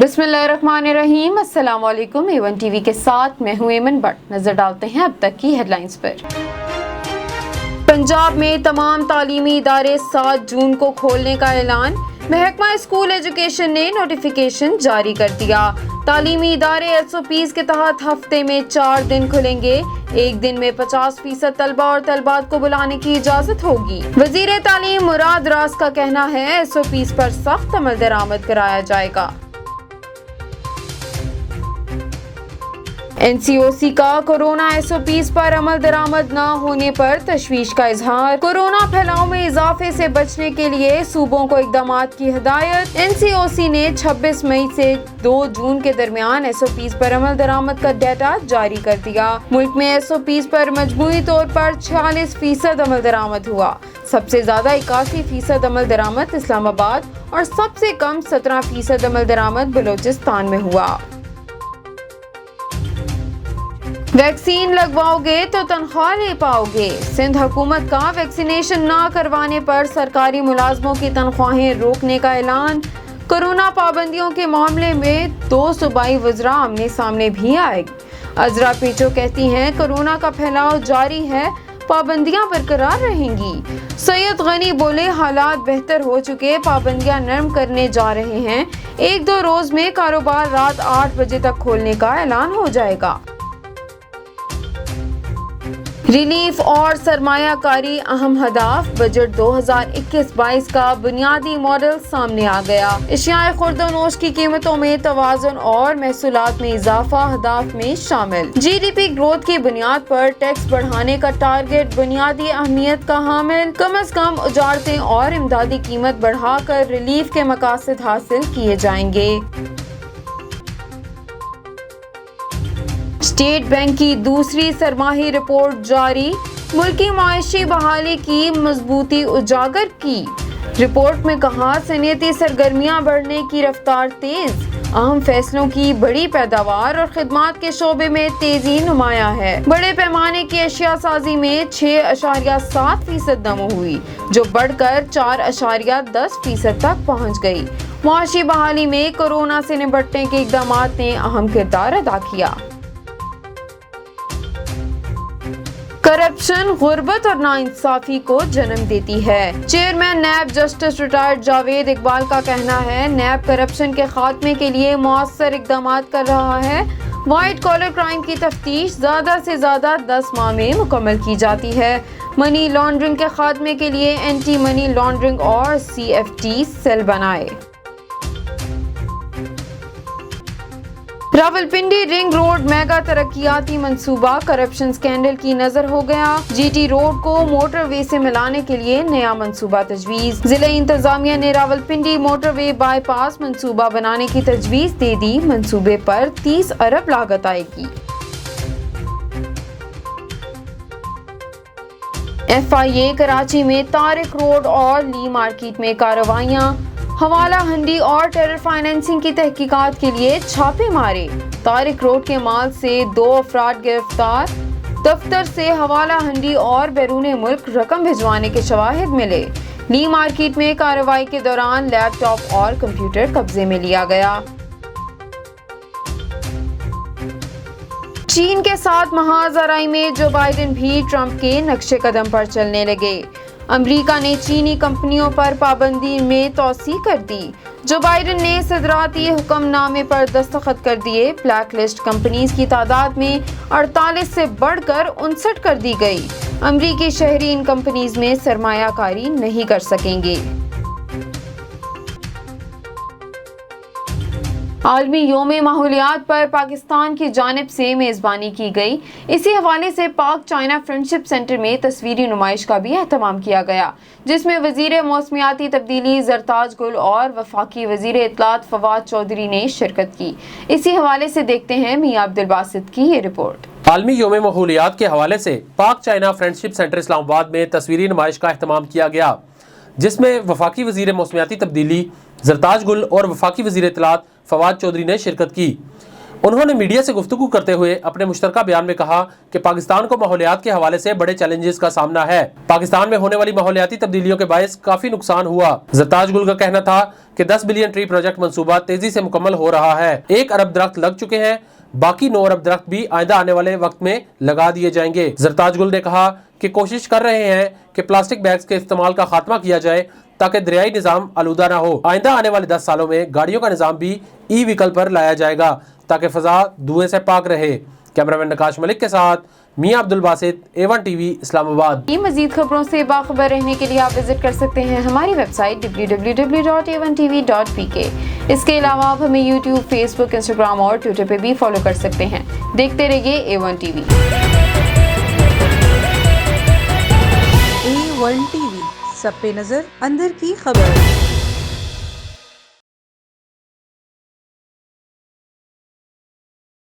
बिस्मिल्लाहिर्रहमानिर्रहीम। अस्सलाम वालेकुम। A1 टीवी के साथ मैं हूं एमन बट। नजर डालते हैं अब तक की हेडलाइंस पर। पंजाब में तमाम तालीमी इदारे 7 जून को खोलने का ऐलान। महकमा स्कूल एजुकेशन ने नोटिफिकेशन जारी कर दिया। तालीमी इदारे SOPs के तहत हफ्ते में 4 दिन खुलेंगे। एक दिन में 50% तलबा और तलबात को बुलाने की इजाजत होगी। वजीर तालीम मुराद रास का कहना है SOPs पर सख्त अमल दरामद कराया जाएगा। NCOC का कोरोना SOPs पर अमल दरामद न होने पर तशवीश का इजहार। कोरोना फैलाव में इजाफे से बचने के लिए सूबों को इक़दामात की हिदायत। NCOC ने 26 मई से 2 जून के दरमियान SOPs पर अमल दरामद का डेटा जारी कर दिया। मुल्क में SOPs पर मजमूई तौर पर 46% अमल दरामद हुआ। सबसे ज्यादा 81% अमल दरामद इस्लामाबाद और सबसे कम 17% अमल दरामद बलोचिस्तान में हुआ। वैक्सीन लगवाओगे तो तनख्वाह ले पाओगे। सिंध हुकूमत का वैक्सीनेशन ना करवाने पर सरकारी मुलाजमों की तनख्वाहें रोकने का ऐलान। कोरोना पाबंदियों के मामले में 2 सूबाई वज़रा आमने सामने भी आए। अजरा पीचो कहती हैं कोरोना का फैलाव जारी है, पाबंदियां बरकरार रहेंगी। सैयद गनी बोले हालात बेहतर हो चुके, पाबंदियां नरम करने जा रहे हैं। 1-2 रोज में कारोबार रात 8 बजे तक खोलने का ऐलान हो जाएगा। रिलीफ और सरमायाकारी अहम हदाफ। बजट 2021-22 का बुनियादी मॉडल सामने आ गया। एशियाई खुर्दोनोश की कीमतों में तवाज़ुन और महसूलात में इजाफा हदाफ में शामिल। GDP ग्रोथ की बुनियाद पर टैक्स बढ़ाने का टारगेट बुनियादी अहमियत का हामिल। कम अज कम उजारतें और इमदादी कीमत बढ़ाकर रिलीफ के मकासद हासिल किए जाएंगे। स्टेट बैंक की दूसरी सरमाही रिपोर्ट जारी। मुल्की माशी बहाली की मजबूती उजागर की। रिपोर्ट में कहा सनयती सरगर्मियां बढ़ने की रफ्तार तेज, अहम फैसलों की बड़ी पैदावार और खिदमात के शोबे में तेजी नुमाया है। बड़े पैमाने की अशिया साजी में 6.7% नमो हुई, जो बढ़कर 4.10% तक पहुँच गई। माशी बहाली में कोरोना से निपटने के इक़दामात ने अहम किरदार अदा किया। करप्शन गुर्बत और नाइंसाफी को जन्म देती है। Chairman NAB justice retired Javed Iqbal का कहना है नैब करप्शन के खात्मे के लिए मौसर इक़दामात कर रहा है। वाइट कॉलर क्राइम की तफ्तीश ज़्यादा से ज़्यादा 10 माह में मुकम्मल की जाती है। मनी लॉन्ड्रिंग के खात्मे के लिए एंटी मनी लॉन्ड्रिंग और CFT सेल बनाए। रावलपिंडी रिंग रोड मेगा तरक्याती मंसूबा करप्शन स्कैंडल की नजर हो गया। GT रोड को मोटरवे से मिलाने के लिए नया मंसूबा तजवीज। जिला इंतजामिया ने रावलपिंडी मोटरवे बाईपास मंसूबा बनाने की तजवीज दे दी। मंसूबे पर 30 अरब लागत आएगी। FIA कराची में तारिक रोड और ली मार्केट में कार्रवाइयां। हवाला हंडी और टेरर फाइनेंसिंग की तहकीकात के लिए छापे मारे। तारिक रोड के माल से 2 अफराद गिरफ्तार। दफ्तर से हवाला हंडी और बैरून मुल्क रकम भिजवाने के शवाहिद मिले। ली मार्केट में कार्रवाई के दौरान लैपटॉप और कंप्यूटर कब्जे में लिया गया। चीन के साथ महाजराई में जो बाइडेन भी ट्रंप के नक्शे कदम पर चलने लगे। अमेरिका ने चीनी कंपनियों पर पाबंदी में तौसी कर दी। जो बाइडेन ने सदराती हुक्मनामे पर दस्तखत कर दिए। ब्लैक लिस्ट कंपनीज की तादाद में 48 से बढ़कर 59 कर दी गई। अमेरिकी शहरी इन कंपनीज में सरमायाकारी नहीं कर सकेंगे। आलमी योम माहौलियात पर पाकिस्तान की जानिब से मेज़बानी की गई। इसी हवाले से पाक चाइना फ्रेंडशिप सेंटर में तस्वीरी नुमाइश का भी एहतमाम किया गया, जिसमें वजीर मौसमियाती तब्दीली जरताज गुल और वफाकी वजीर इत्तलात फवाद चौधरी ने शिरकत की। इसी हवाले से देखते हैं मियां अब्दुल बासित की ये रिपोर्ट। आलमी योम माहौलियात के हवाले से पाक चाइना फ्रेंडशिप सेंटर इस्लामाबाद में तस्वीरी नुमाइश का एहतमाम किया गया, जिसमें वफाकी वजीर मौसमियाती तब्दीली जरताज गुल और वफाकी वजीर इत्तलात फवाद चौधरी ने शिरकत की। انہوں نے میڈیا سے گفتگو کرتے ہوئے اپنے مشترکہ بیان میں کہا کہ پاکستان کو ماحولیات کے حوالے سے بڑے چیلنجز کا سامنا ہے۔ پاکستان میں ہونے والی ماحولیاتی تبدیلیوں کے باعث کافی نقصان ہوا۔ زرتاج گل کا کہنا تھا کہ 10 بلین ٹری پروجیکٹ منصوبہ تیزی سے مکمل ہو رہا ہے۔ 1 ارب درخت لگ چکے ہیں، باقی 9 ارب درخت بھی آئندہ آنے والے وقت میں لگا دیے جائیں گے۔ زرتاج گل نے کہا کہ کوشش کر رہے ہیں کہ پلاسٹک بیگز کے استعمال کا خاتمہ کیا جائے تاکہ دریائی نظام آلودہ نہ ہو۔ آئندہ آنے والے 10 سالوں میں گاڑیوں کا نظام بھی ای وہیکل پر لایا جائے گا تاکہ فضا دھوئیں سے پاک رہے۔ کیمرامین نقاش ملک کے ساتھ میاں عبد الباسط، A1 TV اسلام آباد۔ مزید خبروں سے باخبر رہنے کے لیے آپ وزٹ کر سکتے ہیں ہماری ویب سائٹ www.a1tv.pk۔ اس کے علاوہ آپ ہمیں YouTube، فیس بک، انسٹاگرام اور ٹویٹر پہ بھی فالو کر سکتے ہیں۔ دیکھتے رہیے A1 TV۔ A1 TV، سب پہ نظر، اندر کی خبر۔